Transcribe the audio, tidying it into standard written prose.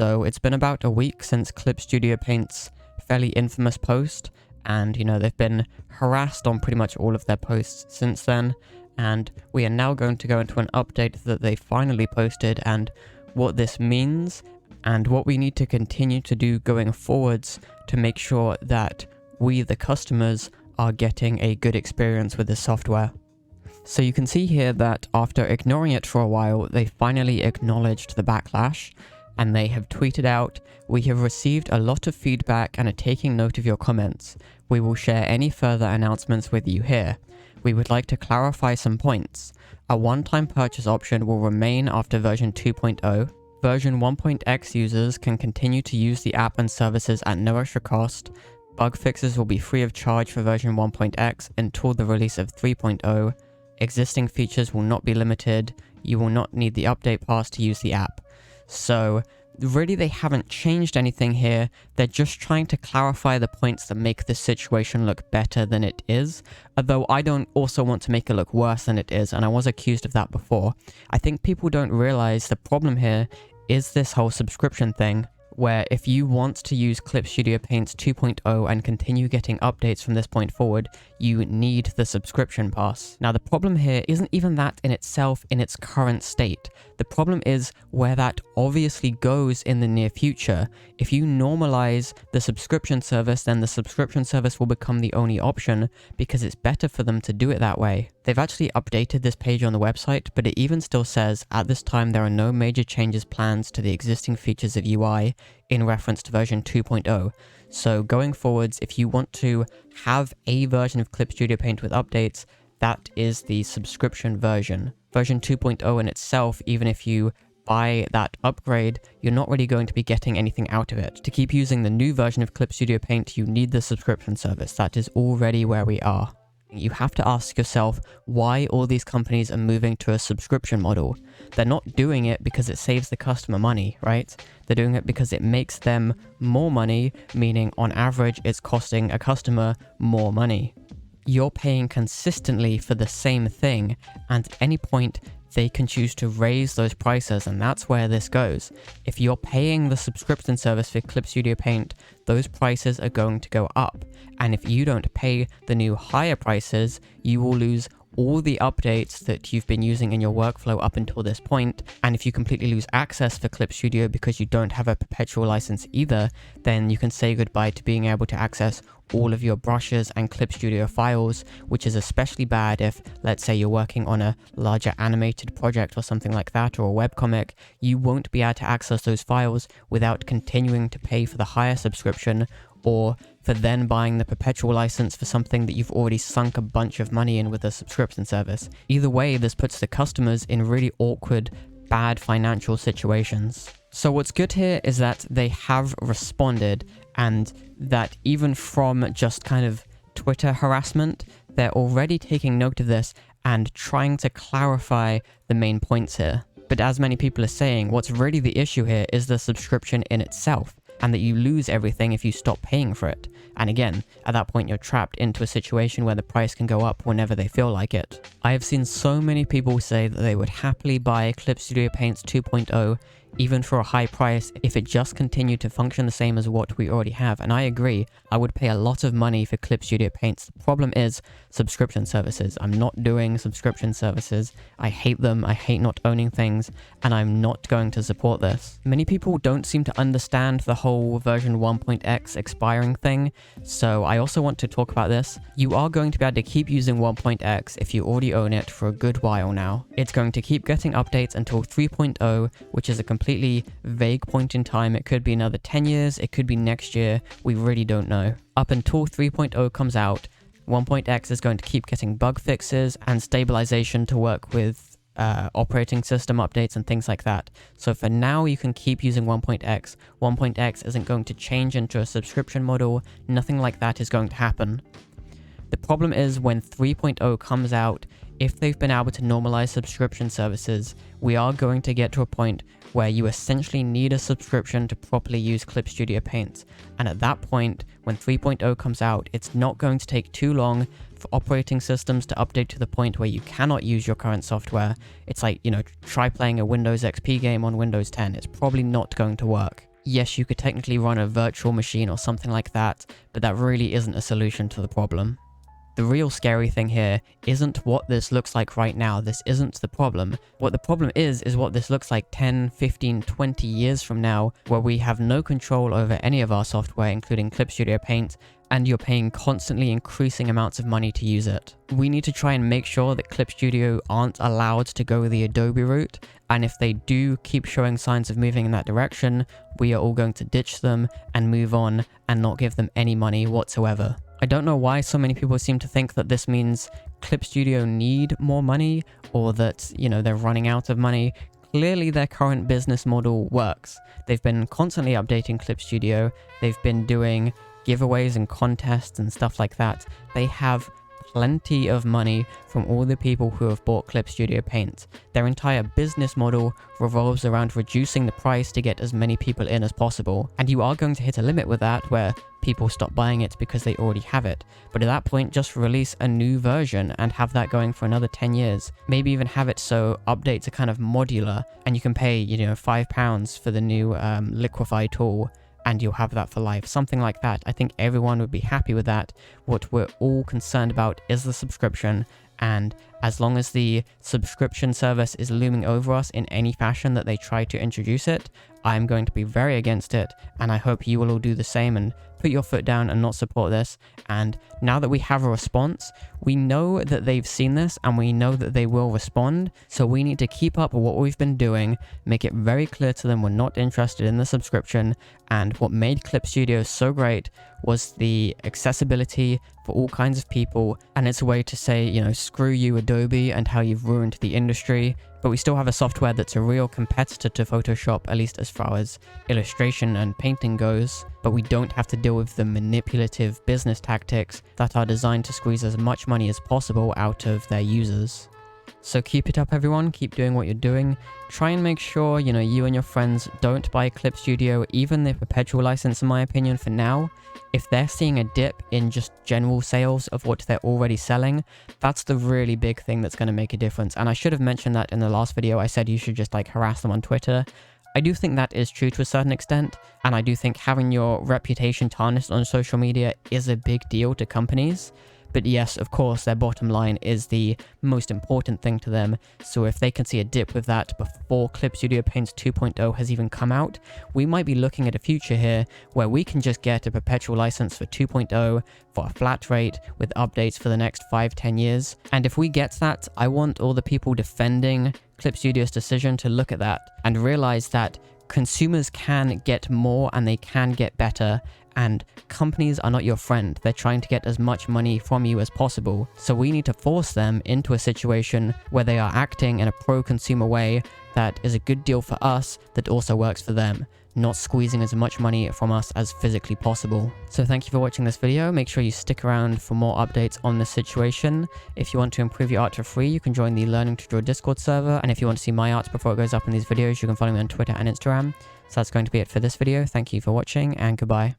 So it's been about a week since Clip Studio Paint's fairly infamous post, and they've been harassed on pretty much all of their posts since then, and we are now going to go into an update that they finally posted and what this means and what we need to continue to do going forwards to make sure that we, the customers, are getting a good experience with this software. So you can see here that after ignoring it for a while, they finally acknowledged the backlash, and they have tweeted out, "We have received a lot of feedback and are taking note of your comments. We will share any further announcements with you here. We would like to clarify some points. A one-time purchase option will remain after version 2.0. Version 1.x users can continue to use the app and services at no extra cost. Bug fixes will be free of charge for version 1.x until the release of 3.0. Existing features will not be limited. You will not need the update pass to use the app." So really they haven't changed anything here. They're just trying to clarify the points that make the situation look better than it is. Although I don't also want to make it look worse than it is, and I was accused of that before. I think people don't realize the problem here is this whole subscription thing, where if you want to use Clip Studio Paint 2.0 and continue getting updates from this point forward, you need the subscription pass. Now the problem here isn't even that in itself in its current state. The problem is where that obviously goes in the near future. If you normalize the subscription service, then the subscription service will become the only option because it's better for them to do it that way. They've actually updated this page on the website, but it even still says, at this time there are no major changes planned to the existing features of UI in reference to version 2.0. So going forwards, if you want to have a version of Clip Studio Paint with updates, that is the subscription version. Version 2.0 in itself, even if you buy that upgrade, you're not really going to be getting anything out of it. To keep using the new version of Clip Studio Paint, you need the subscription service. That is already where we are. You have to ask yourself why all these companies are moving to a subscription model. They're not doing it because it saves the customer money, right? They're doing it because it makes them more money, meaning on average it's costing a customer more money. You're paying consistently for the same thing, and at any point they can choose to raise those prices, and that's where this goes. If you're paying the subscription service for Clip Studio Paint, those prices are going to go up, and if you don't pay the new higher prices, you will lose all the updates that you've been using in your workflow up until this point. And if you completely lose access for Clip Studio because you don't have a perpetual license either, then you can say goodbye to being able to access all of your brushes and Clip Studio files, which is especially bad if, let's say, you're working on a larger animated project or something like that, or a webcomic. You won't be able to access those files without continuing to pay for the higher subscription, or for then buying the perpetual license for something that you've already sunk a bunch of money in with a subscription service. Either way, this puts the customers in really awkward, bad financial situations. So what's good here is that they have responded, and that even from just kind of Twitter harassment, they're already taking note of this and trying to clarify the main points here. But as many people are saying, what's really the issue here is the subscription in itself, and that you lose everything if you stop paying for it. And again, at that point you're trapped into a situation where the price can go up whenever they feel like it. I have seen so many people say that they would happily buy Clip Studio Paint 2.0 even for a high price if it just continued to function the same as what we already have, and I agree. I would pay a lot of money for Clip Studio Paint. The problem is subscription services. I'm not doing subscription services. I hate them. I hate not owning things, and I'm not going to support this. Many people don't seem to understand the whole version 1.x expiring thing, so I also want to talk about this. You are going to be able to keep using 1.x if you already own it for a good while now. It's going to keep getting updates until 3.0, which is a completely vague point in time. It could be another 10 years, it could be next year, we really don't know. Up until 3.0 comes out, 1.x is going to keep getting bug fixes and stabilization to work with operating system updates and things like that. So for now, you can keep using 1.x. 1.x isn't going to change into a subscription model, nothing like that is going to happen. The problem is when 3.0 comes out, if they've been able to normalize subscription services, we are going to get to a point where you essentially need a subscription to properly use Clip Studio Paint. And at that point, when 3.0 comes out, it's not going to take too long for operating systems to update to the point where you cannot use your current software. It's like, try playing a Windows XP game on Windows 10. It's probably not going to work. Yes, you could technically run a virtual machine or something like that, but that really isn't a solution to the problem. The real scary thing here isn't what this looks like right now. This isn't the problem. What the problem is what this looks like 10, 15, 20 years from now, where we have no control over any of our software, including Clip Studio Paint, and you're paying constantly increasing amounts of money to use it. We need to try and make sure that Clip Studio aren't allowed to go the Adobe route, and if they do keep showing signs of moving in that direction, we are all going to ditch them and move on and not give them any money whatsoever. I don't know why so many people seem to think that this means Clip Studio need more money, or that, you know, they're running out of money. Clearly their current business model works. They've been constantly updating Clip Studio. They've been doing giveaways and contests and stuff like that. They have plenty of money from all the people who have bought Clip Studio Paint. Their entire business model revolves around reducing the price to get as many people in as possible. And you are going to hit a limit with that where people stop buying it because they already have it. But at that point, just release a new version and have that going for another 10 years. Maybe even have it so updates are kind of modular and you can pay, you know, £5 for the new Liquify tool, and you'll have that for life. Something like that. I think everyone would be happy with that. What we're all concerned about is the subscription, and as long as the subscription service is looming over us in any fashion that they try to introduce it, I'm going to be very against it, and I hope you will all do the same and put your foot down and not support this. And now that we have a response, we know that they've seen this and we know that they will respond, so we need to keep up with what we've been doing, make it very clear to them we're not interested in the subscription. And what made Clip Studio so great was the accessibility for all kinds of people, and it's a way to say, you know, screw you Adobe and how you've ruined the industry. But we still have a software that's a real competitor to Photoshop, at least as far as illustration and painting goes, but we don't have to deal with the manipulative business tactics that are designed to squeeze as much money as possible out of their users. So keep it up, everyone. Keep doing what you're doing. Try and make sure, you know, you and your friends don't buy Clip Studio, even the perpetual license, in my opinion, for now. If they're seeing a dip in just general sales of what they're already selling, that's the really big thing that's going to make a difference. And I should have mentioned that in the last video. I said you should just like harass them on Twitter. I do think that is true to a certain extent, and I do think having your reputation tarnished on social media is a big deal to companies. But yes, of course, their bottom line is the most important thing to them. So if they can see a dip with that before Clip Studio Paint 2.0 has even come out, we might be looking at a future here where we can just get a perpetual license for 2.0 for a flat rate with updates for the next 5-10 years. And if we get that, I want all the people defending Clip Studio's decision to look at that and realize that consumers can get more and they can get better, and companies are not your friend. They're trying to get as much money from you as possible. So we need to force them into a situation where they are acting in a pro-consumer way that is a good deal for us, that also works for them, not squeezing as much money from us as physically possible. So thank you for watching this video. Make sure you stick around for more updates on this situation. If you want to improve your art for free, you can join the Learning to Draw Discord server. And if you want to see my art before it goes up in these videos, you can follow me on Twitter and Instagram. So that's going to be it for this video. Thank you for watching, and goodbye.